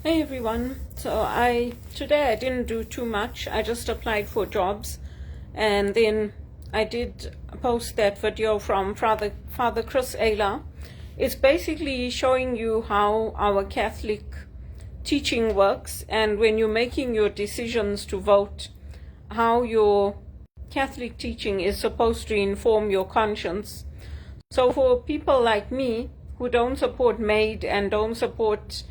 Hey everyone. Today I didn't do too much. I just applied for jobs, and then I did post that video from Father Chris Ayler. It's basically showing you how our Catholic teaching works, and when you're making your decisions to vote, how your Catholic teaching is supposed to inform your conscience. So for people like me who don't support MAID and don't support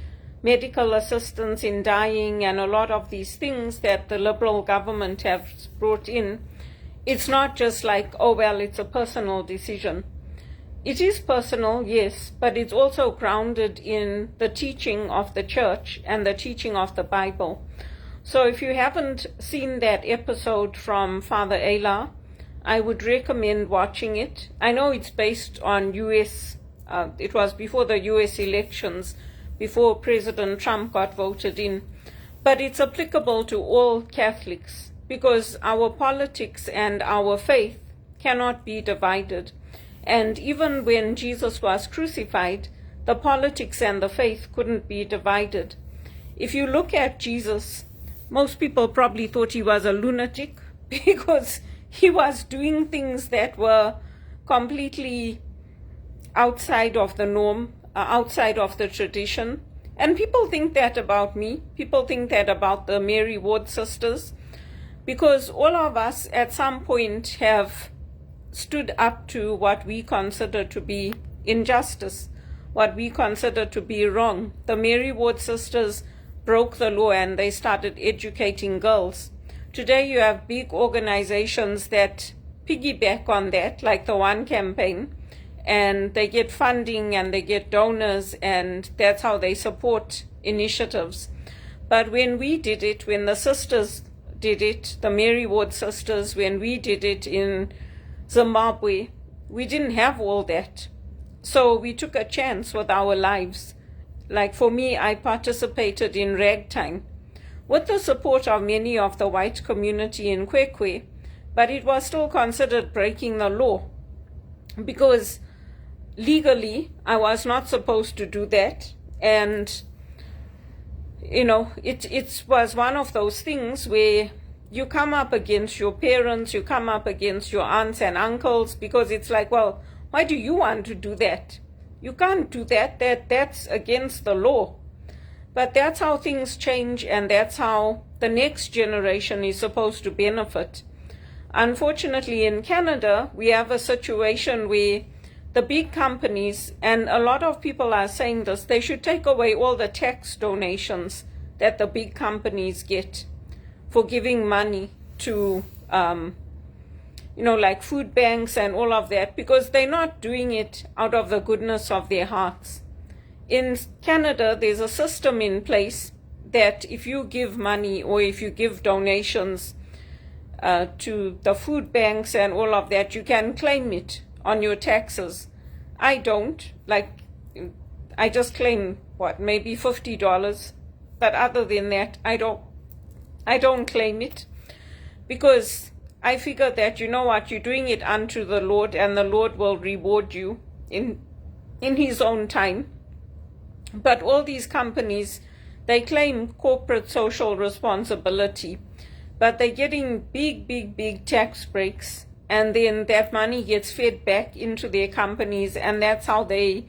medical assistance in dying and a lot of these things that the Liberal government has brought in, it's not just like, oh well, it's a personal decision. It is personal, yes, but it's also grounded in the teaching of the Church and the teaching of the Bible. So if you haven't seen that episode from Father Ayler, I would recommend watching it. I know it's based on it was before the US elections, before President Trump got voted in, but it's applicable to all Catholics because our politics and our faith cannot be divided. And even when Jesus was crucified, the politics and the faith couldn't be divided. If you look at Jesus, most people probably thought he was a lunatic because he was doing things that were completely outside of the norm, outside of the tradition. And people think that about me. People think that about the Mary Ward sisters, because all of us at some point have stood up to what we consider to be injustice, what we consider to be wrong. The Mary Ward sisters broke the law and they started educating girls. Today you have big organizations that piggyback on that, like the One Campaign, and they get funding and they get donors, and that's how they support initiatives. But when we did it, when the sisters did it, the Mary Ward sisters, when we did it in Zimbabwe, we didn't have all that. So we took a chance with our lives. Like for me, I participated in ragtime with the support of many of the white community in Kwekwe, but it was still considered breaking the law because legally I was not supposed to do that. And it was one of those things where you come up against your parents, you come up against your aunts and uncles, because it's like, well, why do you want to do that? You can't do that. That's against the law. But that's how things change, and that's how the next generation is supposed to benefit. Unfortunately, in Canada, we have a situation where the big companies, and a lot of people are saying this, they should take away all the tax donations that the big companies get for giving money to, like food banks and all of that, because they're not doing it out of the goodness of their hearts. In Canada, there's a system in place that if you give money or if you give donations to the food banks and all of that, you can claim it on your taxes. I don't. I just claim, maybe $50. But other than that, I don't claim it, because I figure that, you know what, you're doing it unto the Lord, and the Lord will reward you in his own time. But all these companies, they claim corporate social responsibility, but they're getting big tax breaks, and then that money gets fed back into their companies, and that's how they're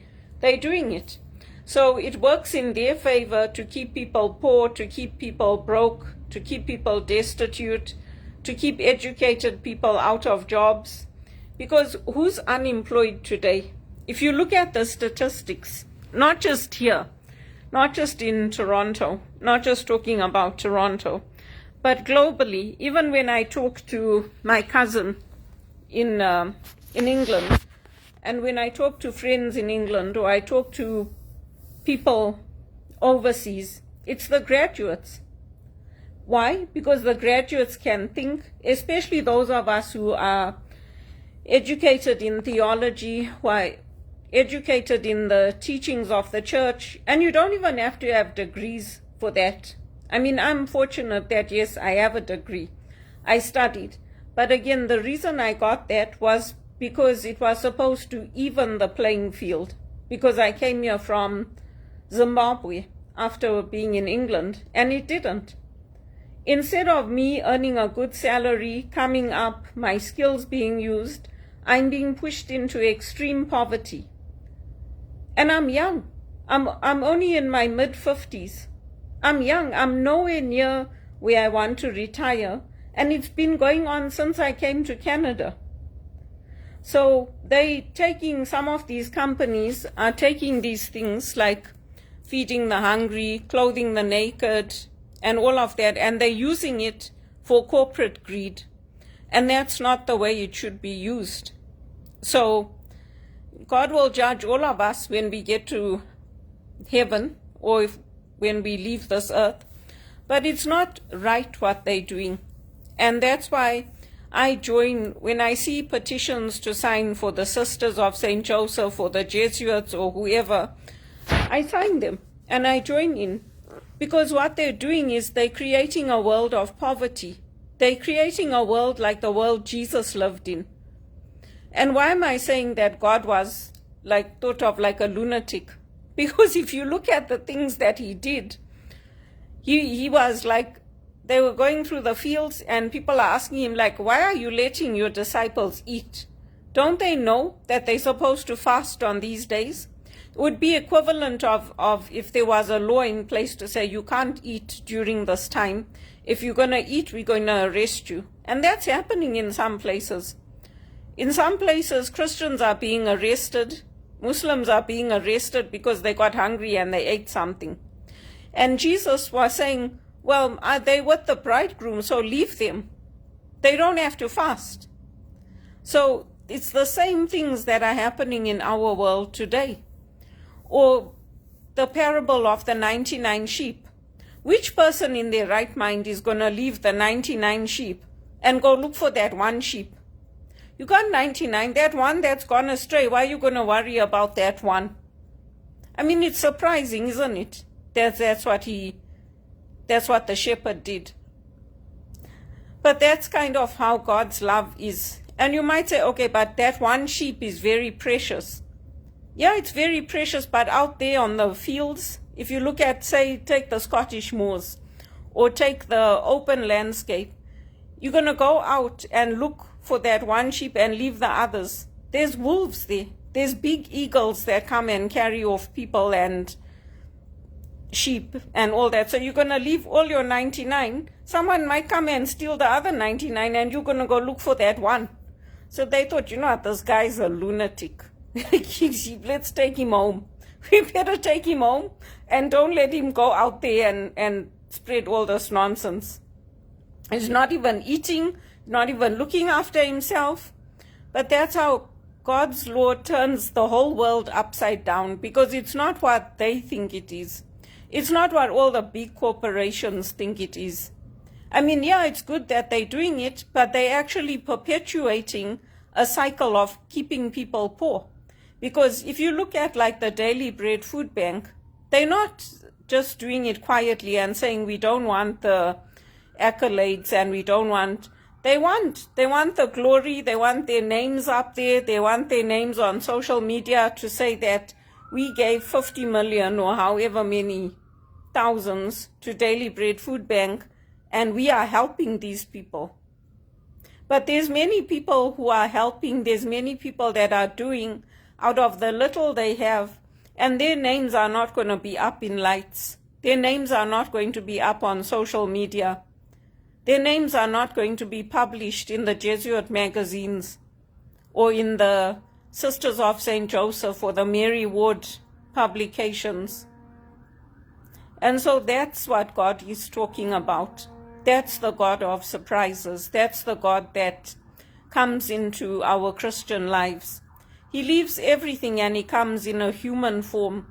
doing it. So it works in their favor to keep people poor, to keep people broke, to keep people destitute, to keep educated people out of jobs. Because who's unemployed today? If you look at the statistics, not just here, not just in Toronto, not just talking about Toronto, but globally, even when I talk to my cousin in England, and when I talk to friends in England, or I talk to people overseas, it's the graduates. Why? Because the graduates can think, especially those of us who are educated in theology, who are educated in the teachings of the Church, and you don't even have to have degrees for that. I mean, I'm fortunate that, yes, I have a degree. I studied. But again, the reason I got that was because it was supposed to even the playing field, because I came here from Zimbabwe. after being in England, and it didn't. Instead of me earning a good salary, coming up, my skills being used, I'm being pushed into extreme poverty. And I'm young. I'm only in my mid-50s. I'm young. I'm nowhere near where I want to retire. And it's been going on since I came to Canada. So some of these companies are taking these things like feeding the hungry, clothing the naked, and all of that, and they're using it for corporate greed. And that's not the way it should be used. So God will judge all of us when we get to heaven, or when we leave this earth. But it's not right what they're doing. And that's why I join, when I see petitions to sign for the Sisters of St. Joseph or the Jesuits or whoever, I sign them and I join in. Because what they're doing is they're creating a world of poverty. They're creating a world like the world Jesus lived in. And why am I saying that God was thought of like a lunatic? Because if you look at the things that he did, he was like, they were going through the fields and people are asking him why are you letting your disciples eat? Don't they know that they're supposed to fast on these days? It would be equivalent of if there was a law in place to say you can't eat during this time. If you're going to eat, we're going to arrest you. And that's happening in some places. In some places, Christians are being arrested. Muslims are being arrested because they got hungry and they ate something. And Jesus was saying, well, they're with the bridegroom, so leave them. They don't have to fast. So it's the same things that are happening in our world today. Or the parable of the 99 sheep. Which person in their right mind is going to leave the 99 sheep and go look for that one sheep? You got 99, that one that's gone astray, why are you going to worry about that one? I mean, it's surprising, isn't it? That's what the shepherd did. But that's kind of how God's love is. And you might say, okay, but that one sheep is very precious. Yeah, it's very precious, but out there on the fields, if you look at, take the Scottish moors, or take the open landscape, you're going to go out and look for that one sheep and leave the others. There's wolves there. There's big eagles that come and carry off people and sheep and all that. So you're going to leave all your 99. Someone might come and steal the other 99 and you're going to go look for that one. So they thought, you know what, this guy's a lunatic. Let's take him home. We better take him home and don't let him go out there and spread all this nonsense. He's not even eating, not even looking after himself. But that's how God's law turns the whole world upside down, because it's not what they think it is. It's not what all the big corporations think it is. I mean, yeah, it's good that they're doing it, but they're actually perpetuating a cycle of keeping people poor. Because if you look at the Daily Bread Food Bank, they're not just doing it quietly and saying we don't want the accolades and we don't want, they want the glory, they want their names up there, they want their names on social media to say that we gave 50 million or however many thousands to Daily Bread Food Bank and we are helping these people. But there's many people who are helping, there's many people that are doing out of the little they have, and their names are not going to be up in lights. Their names are not going to be up on social media. Their names are not going to be published in the Jesuit magazines or in the Sisters of St. Joseph or the Mary Ward publications. And so that's what God is talking about. That's the God of surprises. That's the God that comes into our Christian lives. He leaves everything and he comes in a human form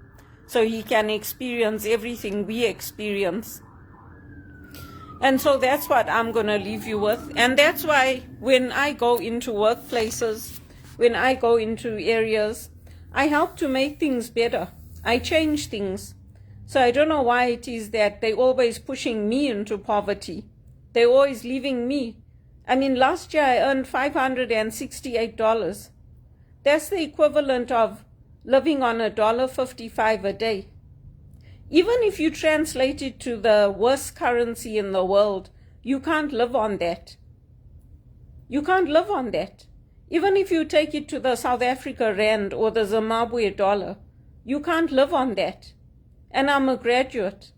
so he can experience everything we experience. And so that's what I'm going to leave you with. And that's why when I go into workplaces, when I go into areas, I help to make things better. I change things. So I don't know why it is that they're always pushing me into poverty. They're always leaving me. I mean, last year I earned $568. That's the equivalent of living on $1.55 a day. Even if you translate it to the worst currency in the world, you can't live on that. You can't live on that. Even if you take it to the South Africa rand or the Zimbabwe dollar, you can't live on that. And I'm a graduate.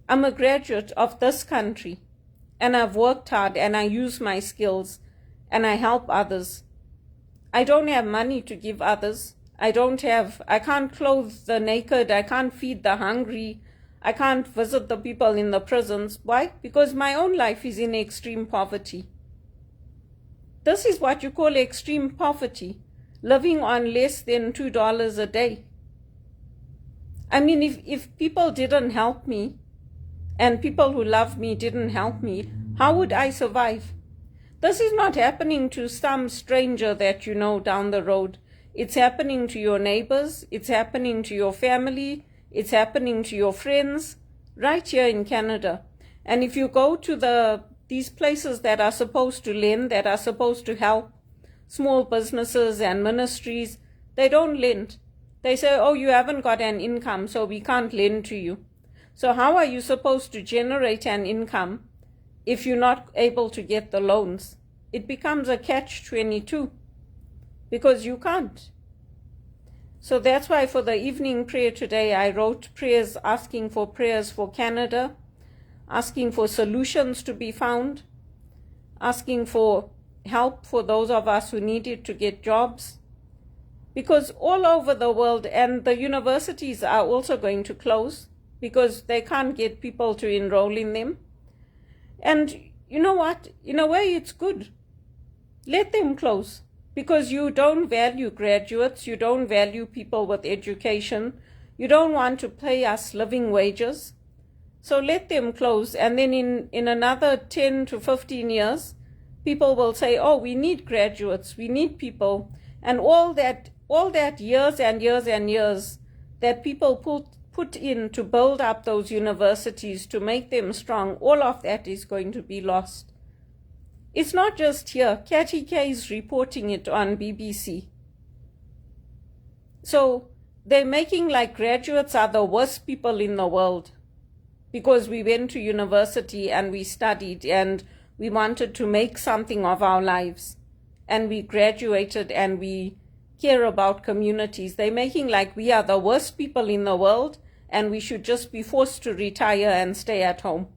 I'm a graduate of this country. And I've worked hard and I use my skills and I help others. I don't have money to give others. I can't clothe the naked. I can't feed the hungry. I can't visit the people in the prisons. Why? Because my own life is in extreme poverty. This is what you call extreme poverty, living on less than $2 a day. I mean, if people didn't help me and people who love me didn't help me, how would I survive? This is not happening to some stranger that you know down the road. It's happening to your neighbors. It's happening to your family. It's happening to your friends right here in Canada. And if you go to these places that are supposed to lend, that are supposed to help small businesses and ministries, they don't lend. They say, oh, you haven't got an income, so we can't lend to you. So how are you supposed to generate an income if you're not able to get the loans? It becomes a catch-22 because you can't. So that's why for the evening prayer today, I wrote prayers asking for prayers for Canada, asking for solutions to be found, asking for help for those of us who need it to get jobs. Because all over the world, and the universities are also going to close because they can't get people to enroll in them. And you know what? In a way, it's good. Let them close because you don't value graduates. You don't value people with education. You don't want to pay us living wages. So let them close. And then in another 10 to 15 years, people will say, oh, we need graduates. We need people. And all that years and years and years that people put in to build up those universities, to make them strong, all of that is going to be lost. It's not just here. Catty K is reporting it on BBC. So they're making like graduates are the worst people in the world because we went to university and we studied and we wanted to make something of our lives and we graduated and we care about communities. They're making like we are the worst people in the world and we should just be forced to retire and stay at home.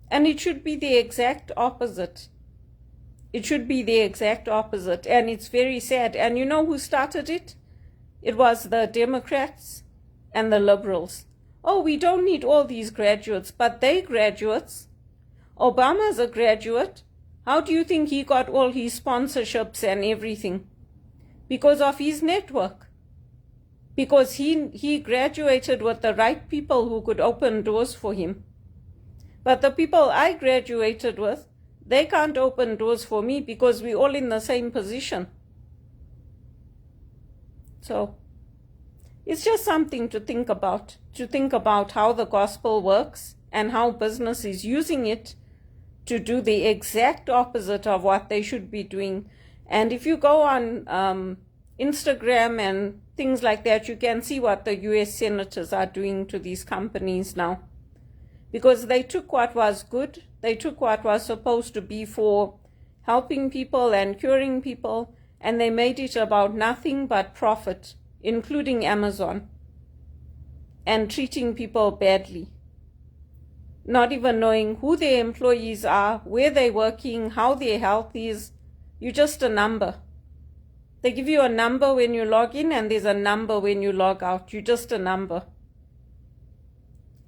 And it should be the exact opposite. It should be the exact opposite. And it's very sad. And you know who started it? It was the Democrats and the Liberals. Oh, we don't need all these graduates, but they graduates. Obama's a graduate. How do you think he got all his sponsorships and everything? Because of his network. Because he graduated with the right people who could open doors for him. But the people I graduated with, they can't open doors for me because we're all in the same position. So it's just something to think about how the gospel works and how business is using it to do the exact opposite of what they should be doing. And if you go on Instagram and things like that, you can see what the US senators are doing to these companies now. Because they took what was good, they took what was supposed to be for helping people and curing people, and they made it about nothing but profit, including Amazon, and treating people badly. Not even knowing who their employees are, where they're working, how their health is. You're just a number. They give you a number when you log in and there's a number when you log out. You're just a number.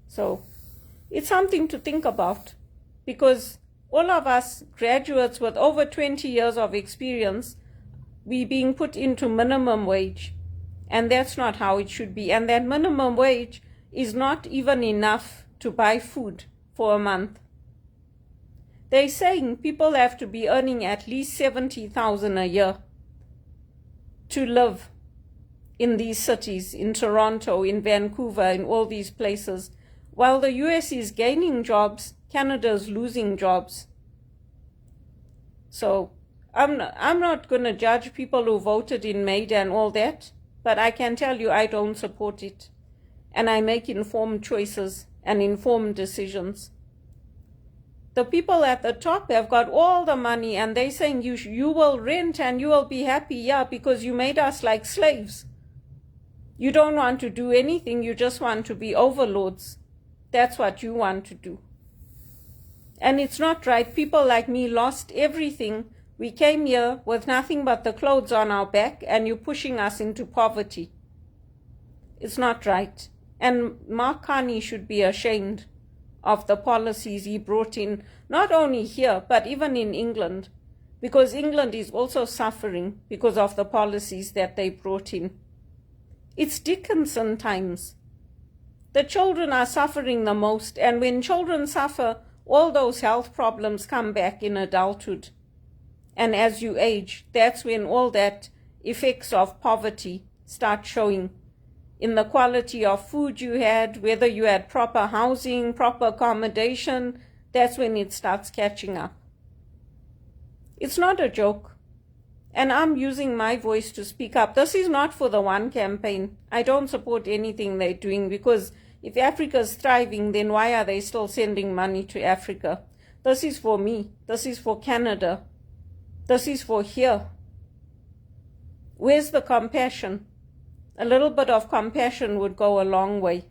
So it's something to think about because all of us graduates with over 20 years of experience, we're being put into minimum wage. And that's not how it should be. And that minimum wage is not even enough to buy food for a month. They're saying people have to be earning at least $70,000 a year to live in these cities, in Toronto, in Vancouver, in all these places. While the US is gaining jobs, Canada's losing jobs. So I'm not going to judge people who voted in May and all that, but I can tell you I don't support it. and I make informed choices and informed decisions. The people at the top have got all the money, and they're saying you will rent and you will be happy, yeah, because you made us like slaves. You don't want to do anything, you just want to be overlords. That's what you want to do. And it's not right. People like me lost everything. We came here with nothing but the clothes on our back, and you're pushing us into poverty. It's not right. And Mark Carney should be ashamed of the policies he brought in, not only here, but even in England, because England is also suffering because of the policies that they brought in. It's Dickinson times. The children are suffering the most, and when children suffer, all those health problems come back in adulthood. And as you age, that's when all that effects of poverty start showing in the quality of food you had, whether you had proper housing, proper accommodation. That's when it starts catching up. It's not a joke. And I'm using my voice to speak up. This is not for the One campaign. I don't support anything they're doing, because if Africa's thriving, then why are they still sending money to Africa? This is for me. This is for Canada. This is for here. Where's the compassion? A little bit of compassion would go a long way.